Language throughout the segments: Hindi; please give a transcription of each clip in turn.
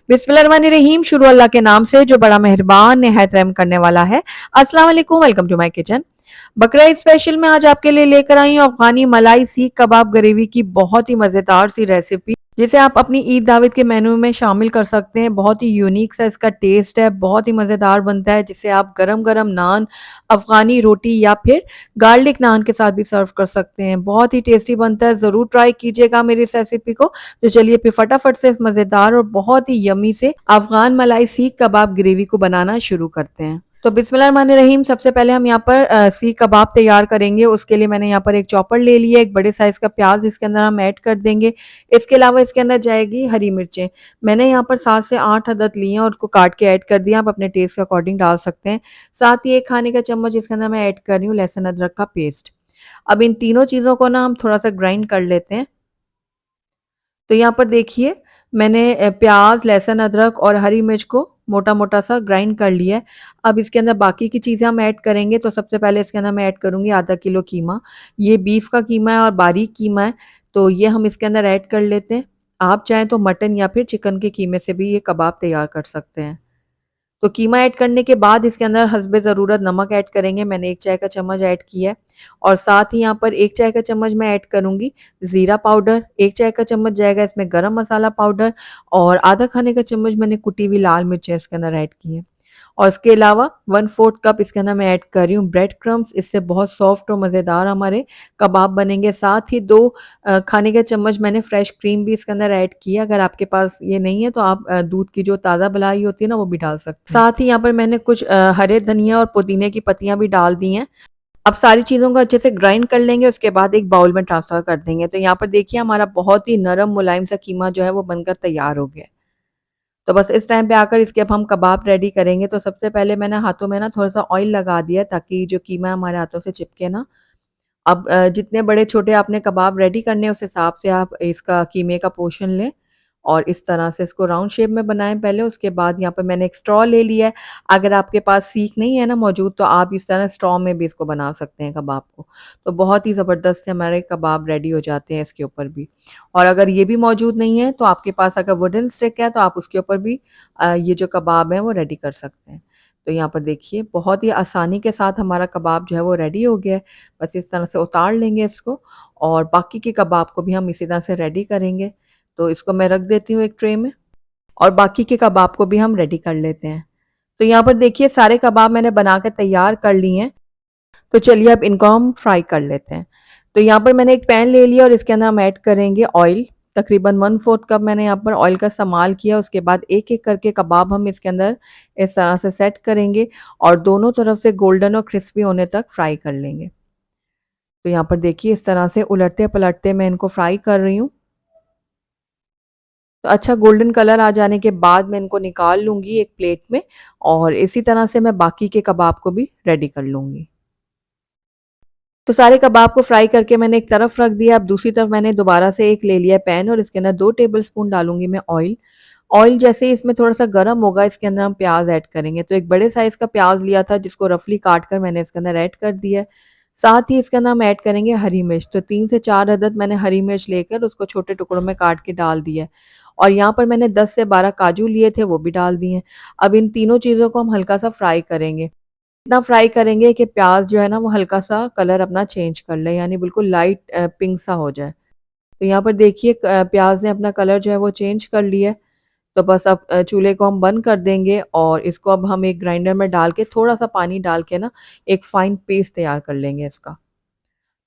बिस्मिल्लाहिर्रहमानिर्रहीम। शुरू अल्लाह के नाम से जो बड़ा मेहरबान निहायत रहम करने वाला है। अस्सलाम वालेकुम, वेलकम टू माय किचन। बकरा ईद स्पेशल में आज आपके लिए लेकर आई हूँ अफगानी मलाई सीख कबाब ग्रेवी की बहुत ही मज़ेदार सी रेसिपी, जिसे आप अपनी ईद दावत के मेन्यू में शामिल कर सकते हैं। बहुत ही यूनिक सा इसका टेस्ट है, बहुत ही मज़ेदार बनता है, जिसे आप गरम गरम नान, अफगानी रोटी या फिर गार्लिक नान के साथ भी सर्व कर सकते हैं। बहुत ही टेस्टी बनता है, ज़रूर ट्राई कीजिएगा मेरी इस रेसिपी को। तो चलिए फिर फटाफट से इस मज़ेदार और बहुत ही यम्मी से अफगान मलाई सीख कबाब ग्रेवी को बनाना शुरू करते हैं। तो बिस्मिल्लाहिर्रहमानिर्रहीम। सबसे पहले हम यहाँ पर सीख कबाब तैयार करेंगे। उसके लिए मैंने यहाँ पर एक चॉपर ले लिया, एक बड़े साइज़ का प्याज इसके अंदर हम ऐड कर देंगे। इसके अलावा इसके अंदर जाएगी हरी मिर्चें। मैंने यहाँ पर 7 से 8 अदद लिए हैं और उसको काट के ऐड कर दिया। आप अपने टेस्ट के अकॉर्डिंग डाल सकते हैं। साथ ही 1 खाने का चम्मच इसके अंदर मैं ऐड कर रही हूँ लहसुन अदरक का पेस्ट। अब इन तीनों चीज़ों को ना हम थोड़ा-सा ग्राइंड कर लेते हैं। तो यहाँ पर देखिए मैंने प्याज, लहसुन, अदरक और हरी मिर्च को मोटा-मोटा सा ग्राइंड कर लिया है। अब इसके अंदर बाकी की चीज़ें हम ऐड करेंगे। तो सबसे पहले इसके अंदर मैं ऐड करूँगी आधा किलो कीमा। ये बीफ का कीमा है और बारीक कीमा है, तो ये हम इसके अंदर ऐड कर लेते हैं। आप चाहें तो मटन या फिर चिकन के कीमे से भी ये कबाब तैयार कर सकते हैं। तो कीमा ऐड करने के बाद इसके अंदर हस्बे ज़रूरत नमक ऐड करेंगे। मैंने 1 चाय का चम्मच ऐड किया है और साथ ही यहाँ पर 1 चाय का चम्मच मैं ऐड करूँगी ज़ीरा पाउडर, 1 चाय का चम्मच जाएगा इसमें गरम मसाला पाउडर और आधा खाने का चम्मच मैंने कुटी हुई लाल मिर्चें इसके अंदर ऐड की हैं। और इसके अलावा 1/4 कप इसके अंदर मैं ऐड कर रही हूँ ब्रेड क्रम्ब्स। इससे बहुत सॉफ्ट और मज़ेदार हमारे कबाब बनेंगे। साथ ही 2 खाने के चम्मच मैंने फ्रेश क्रीम भी इसके अंदर ऐड की है। अगर आपके पास ये नहीं है तो आप दूध की जो ताज़ा मलाई होती है ना वो भी डाल सकते हैं। साथ ही यहाँ पर मैंने कुछ हरे धनिया और पुदीने की पत्तियाँ भी डाल दी हैं। अब सारी चीज़ों को अच्छे से ग्राइंड कर लेंगे, उसके बाद एक बाउल में ट्रांसफ़र कर देंगे। तो यहाँ पर देखिए हमारा बहुत ही नरम मुलायम सा कीमा जो है वो बनकर तैयार हो गया है। तो बस इस टाइम पे आकर इसके अब हम कबाब रेडी करेंगे। तो सबसे पहले मैंने हाथों में ना थोड़ा-सा ऑयल लगा दिया है ताकि जो कीमा है हमारे हाथों से चिपके ना। अब जितने बड़े-छोटे आपने कबाब रेडी करने हैं उस हिसाब से आप इसका कीमे का पोर्शन लें और इस तरह से इसको राउंड शेप में बनाएँ पहले। उसके बाद यहाँ पे मैंने एक स्ट्रॉ ले लिया है। अगर आपके पास सीख नहीं है ना मौजूद तो आप इस तरह स्ट्रॉ में भी इसको बना सकते हैं कबाब को। तो बहुत ही ज़बरदस्त से हमारे कबाब रेडी हो जाते हैं इसके ऊपर भी। और अगर ये भी मौजूद नहीं है तो आपके पास अगर वुडन स्टिक है तो आप उसके ऊपर भी ये जो कबाब है वो रेडी कर सकते हैं। तो यहाँ पर देखिए बहुत ही आसानी के साथ हमारा कबाब जो है वो रेडी हो गया है। बस इस तरह से उतार लेंगे इसको और बाकी के कबाब को भी हम इसी तरह से रेडी करेंगे। तो इसको मैं रख देती हूँ एक ट्रे में और बाकी के कबाब को भी हम रेडी कर लेते हैं। तो यहाँ पर देखिए सारे कबाब मैंने बना के तैयार कर लिए हैं। तो चलिए अब इनको हम फ्राई कर लेते हैं। तो यहाँ पर मैंने एक पैन ले लिया और इसके अंदर हम ऐड करेंगे ऑयल। तकरीबन 1/4 कप मैंने यहाँ पर ऑयल का इस्तेमाल किया। उसके बाद एक-एक करके कबाब हम इसके अंदर इस तरह से सेट करेंगे और दोनों तरफ से गोल्डन और क्रिस्पी होने तक फ्राई कर लेंगे। तो यहाँ पर देखिए इस तरह से उलटते-पलटते मैं इनको फ्राई कर रही हूँ। तो अच्छा गोल्डन कलर आ जाने के बाद मैं इनको निकाल लूँगी एक प्लेट में और इसी तरह से मैं बाकी के कबाब को भी रेडी कर लूँगी। तो सारे कबाब को फ्राई करके मैंने एक तरफ रख दिया। अब दूसरी तरफ मैंने दोबारा से एक ले लिया पैन और इसके अंदर 2 टेबलस्पून डालूँगी मैं ऑयल। ऑयल जैसे ही इसमें थोड़ा-सा गरम होगा इसके अंदर हम प्याज़ ऐड करेंगे। तो एक बड़े साइज़ का प्याज़ लिया था जिसको रफली काट कर मैंने इसके अंदर ऐड कर दिया है। साथ ही इसके अंदर हम ऐड करेंगे हरी मिर्च। तो 3 से 4 अदद मैंने हरी मिर्च लेकर उसको छोटे टुकड़ों में काट के डाल दिया है। और यहाँ पर मैंने 10 से 12 काजू लिए थे वो भी डाल दिए हैं। अब इन तीनों चीज़ों को हम हल्का-सा फ्राई करेंगे। इतना फ्राई करेंगे कि प्याज़ जो है ना वो हल्का-सा कलर अपना चेंज कर ले यानी बिल्कुल लाइट पिंक सा हो जाए। तो यहाँ पर देखिए प्याज़ ने अपना कलर जो है वो चेंज कर लिया है। तो बस अब चूल्हे को हम बंद कर देंगे और इसको अब हम एक ग्राइंडर में डाल के थोड़ा-सा पानी डाल के ना एक फाइन पेस्ट तैयार कर लेंगे इसका।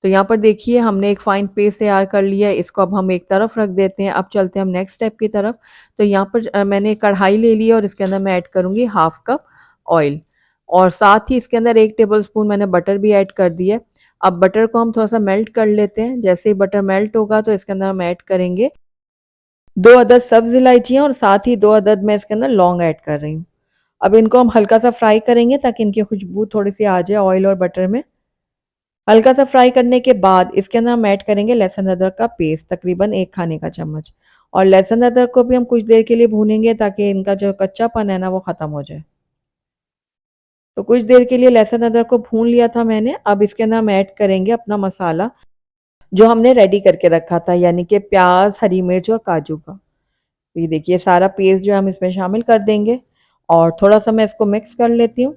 तो यहाँ पर देखिए हमने एक फाइन पेस्ट तैयार कर लिया है। इसको अब हम एक तरफ रख देते हैं। अब चलते हैं हम नेक्स्ट स्टेप की तरफ। तो यहाँ पर मैंने कढ़ाई ले ली है और इसके अंदर मैं ऐड करूँगी हाफ कप ऑयल और साथ ही इसके अंदर 1 टेबलस्पून मैंने बटर भी ऐड कर दिया है। अब बटर को हम थोड़ा-सा मेल्ट कर लेते हैं। जैसे ही बटर मेल्ट होगा तो इसके अंदर हम ऐड करेंगे 2 अदद सब्ज़ इलायचियाँ और साथ ही 2 अदद मैं इसके अंदर लौंग ऐड कर रही हूँ। अब इनको हम हल्का-सा फ्राई करेंगे ताकि इनकी खुशबू थोड़ी-सी आ जाए ऑयल और बटर में। हल्का-सा फ्राई करने के बाद इसके अंदर हम ऐड करेंगे लहसुन अदरक का पेस्ट तकरीबन 1 खाने का चम्मच और लहसुन अदरक को भी हम कुछ देर के लिए भूनेंगे ताकि इनका जो कच्चापन है ना वो ख़त्म हो जाए। तो कुछ देर के लिए लहसुन अदरक को भून लिया था मैंने। अब इसके अंदर हम ऐड करेंगे अपना मसाला जो हमने रेडी करके रखा था यानी कि प्याज़, हरी मिर्च और काजू का। तो ये देखिए सारा पेस्ट जो है हम इसमें शामिल कर देंगे और थोड़ा-सा मैं इसको मिक्स कर लेती हूँ।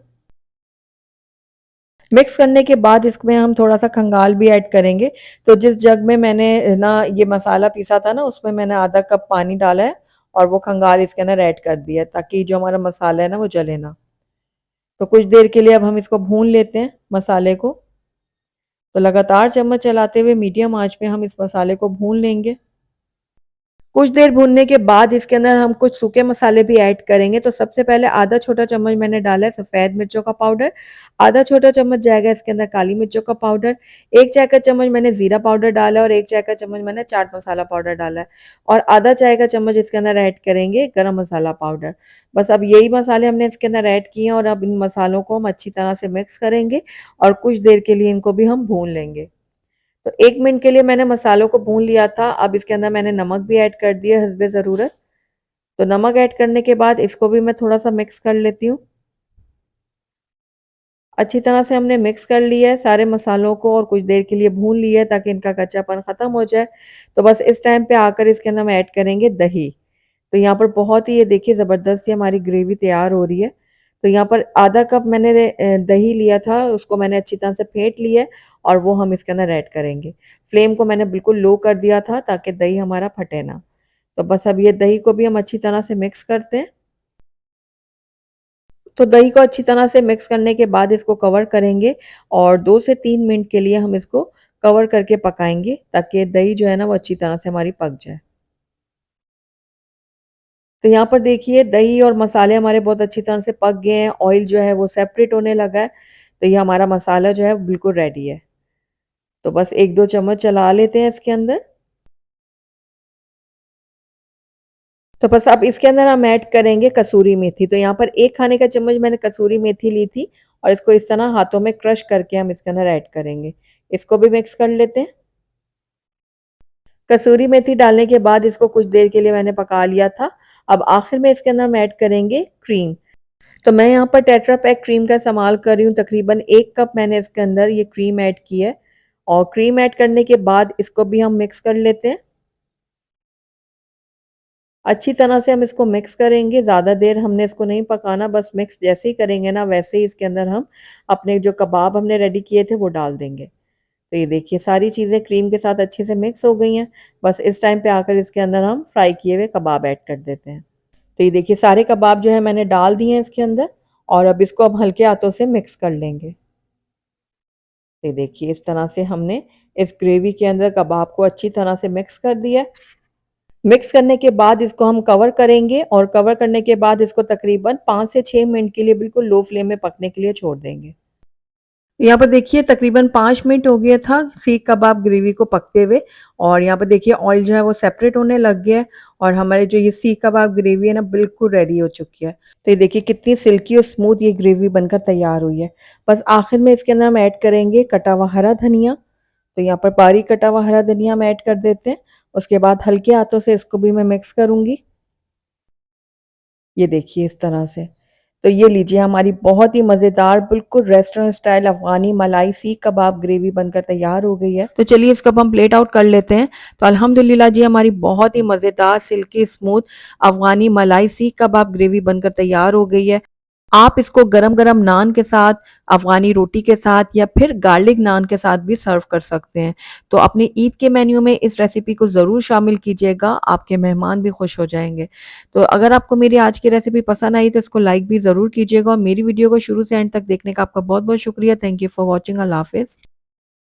मिक्स करने के बाद इसमें हम थोड़ा-सा खंगाल भी ऐड करेंगे। तो जिस जग में मैंने ना ये मसाला पीसा था ना, उसमें मैंने आधा कप पानी डाला है और वो खंगाल इसके अंदर ऐड कर दिया है ताकि जो हमारा मसाला है ना वो जले ना। तो कुछ देर के लिए अब हम इसको भून लेते हैं मसाले को। तो लगातार चम्मच चलाते हुए मीडियम आँच में हम इस मसाले को भून लेंगे। कुछ देर भूनने के बाद इसके अंदर हम कुछ सूखे मसाले भी ऐड करेंगे। तो सबसे पहले आधा छोटा चम्मच मैंने डाला है सफ़ेद मिर्चों का पाउडर, आधा छोटा चम्मच जाएगा इसके अंदर काली मिर्चों का पाउडर, 1 चाय का चम्मच मैंने ज़ीरा पाउडर डाला है और 1 चाय का चम्मच मैंने चाट मसाला पाउडर डाला है और आधा चाय का चम्मच इसके अंदर ऐड करेंगे गरम मसाला पाउडर। बस अब यही मसाले हमने इसके अंदर ऐड किए हैं और अब इन मसालों को हम अच्छी तरह से मिक्स करेंगे और कुछ देर के लिए इनको भी हम भून लेंगे। तो 1 मिनट के लिए मैंने मसालों को भून लिया था। अब इसके अंदर मैंने नमक भी ऐड कर दिया हस्बे ज़रूरत। तो नमक ऐड करने के बाद इसको भी मैं थोड़ा-सा मिक्स कर लेती हूँ। अच्छी तरह से हमने मिक्स कर लिया है सारे मसालों को और कुछ देर के लिए भून लिया है ताकि इनका कच्चापन ख़त्म हो जाए। तो बस इस टाइम पे आकर इसके अंदर हम ऐड करेंगे दही। तो यहाँ पर बहुत ही ये देखिए ज़बरदस्त सी हमारी ग्रेवी तैयार हो रही है। तो यहाँ पर आधा कप मैंने दही लिया था, उसको मैंने अच्छी तरह से फेंट लिया है और वो हम इसके अंदर ऐड करेंगे। फ्लेम को मैंने बिल्कुल लो कर दिया था ताकि दही हमारा फटे ना। तो बस अब ये दही को भी हम अच्छी तरह से मिक्स करते हैं। तो दही को अच्छी तरह से मिक्स करने के बाद इसको कवर करेंगे और 2 से 3 मिनट के लिए हम इसको कवर करके पकाएँगे ताकि दही जो है ना वो अच्छी तरह से हमारी पक जाए। तो यहाँ पर देखिए दही और मसाले हमारे बहुत अच्छी तरह से पक गए हैं, ऑयल जो है वो सेपरेट होने लगा है। तो ये हमारा मसाला जो है बिल्कुल रेडी है। तो बस 1-2 चम्मच चला लेते हैं इसके अंदर। तो बस अब इसके अंदर हम ऐड करेंगे कसूरी मेथी। तो यहाँ पर 1 खाने का चम्मच मैंने कसूरी मेथी ली थी और इसको इस तरह हाथों में क्रश करके हम इसके अंदर ऐड करेंगे। इसको भी मिक्स कर लेते हैं। कसूरी मेथी डालने के बाद इसको कुछ देर के लिए मैंने पका लिया था। अब आखिर में इसके अंदर हम ऐड करेंगे क्रीम। तो मैं यहाँ पर टेट्रा पैक क्रीम का इस्तेमाल कर रही हूँ। तकरीबन 1 कप मैंने इसके अंदर ये क्रीम ऐड की है और क्रीम ऐड करने के बाद इसको भी हम मिक्स कर लेते हैं। अच्छी तरह से हम इसको मिक्स करेंगे, ज़्यादा देर हमने इसको नहीं पकाना, बस मिक्स जैसे ही करेंगे ना वैसे ही इसके अंदर हम अपने जो कबाब हमने रेडी किए थे वो डाल देंगे। तो ये देखिए सारी चीज़ें क्रीम के साथ अच्छे से मिक्स हो गई हैं। बस इस टाइम पे आकर इसके अंदर हम फ्राई किए हुए कबाब ऐड कर देते हैं। तो ये देखिए सारे कबाब जो है मैंने डाल दिए हैं इसके अंदर और अब इसको हम हल्के हाथों से मिक्स कर लेंगे। तो ये देखिए इस तरह से हमने इस ग्रेवी के अंदर कबाब को अच्छी तरह से मिक्स कर दिया है। मिक्स करने के बाद इसको हम कवर करेंगे और कवर करने के बाद इसको तकरीबन 5 से 6 मिनट के लिए बिल्कुल लो फ्लेम में पकने के लिए छोड़ देंगे। यहाँ पर देखिए तकरीबन 5 मिनट हो गया था सीख कबाब ग्रेवी को पकते हुए और यहाँ पर देखिए ऑयल जो है वो सेपरेट होने लग गया है और हमारे जो ये सीख कबाब ग्रेवी है ना बिल्कुल रेडी हो चुकी है। तो ये देखिए कितनी सिल्की और स्मूथ ये ग्रेवी बनकर तैयार हुई है। बस आखिर में इसके अंदर हम ऐड करेंगे कटा हुआ हरा धनिया। तो यहाँ पर बारीक कटा हुआ हरा धनिया हम ऐड कर देते हैं। उसके बाद हल्के हाथों से इसको भी मैं मिक्स करूँगी। ये देखिए इस तरह से। तो ये लीजिए हमारी बहुत ही मज़ेदार बिल्कुल रेस्टोरेंट स्टाइल अफ़गानी मलाई सीख कबाब ग्रेवी बनकर तैयार हो गई है। तो चलिए इसको अब हम प्लेट आउट कर लेते हैं। तो अल्हम्दुलिल्लाह जी हमारी बहुत ही मज़ेदार सिल्की स्मूथ अफ़गानी मलाई सीख कबाब ग्रेवी बनकर तैयार हो गई है। आप इसको गरम-गरम नान के साथ, अफ़गानी रोटी के साथ या फिर गार्लिक नान के साथ भी सर्व कर सकते हैं। तो अपनी ईद के मेन्यू में इस रेसिपी को ज़रूर शामिल कीजिएगा, आपके मेहमान भी खुश हो जाएँगे। तो अगर आपको मेरी आज की रेसिपी पसंद आई तो इसको लाइक भी ज़रूर कीजिएगा और मेरी वीडियो को शुरू से एंड तक देखने का आपका बहुत-बहुत शुक्रिया। Thank you for watching. अल्लाह हाफ़िज़।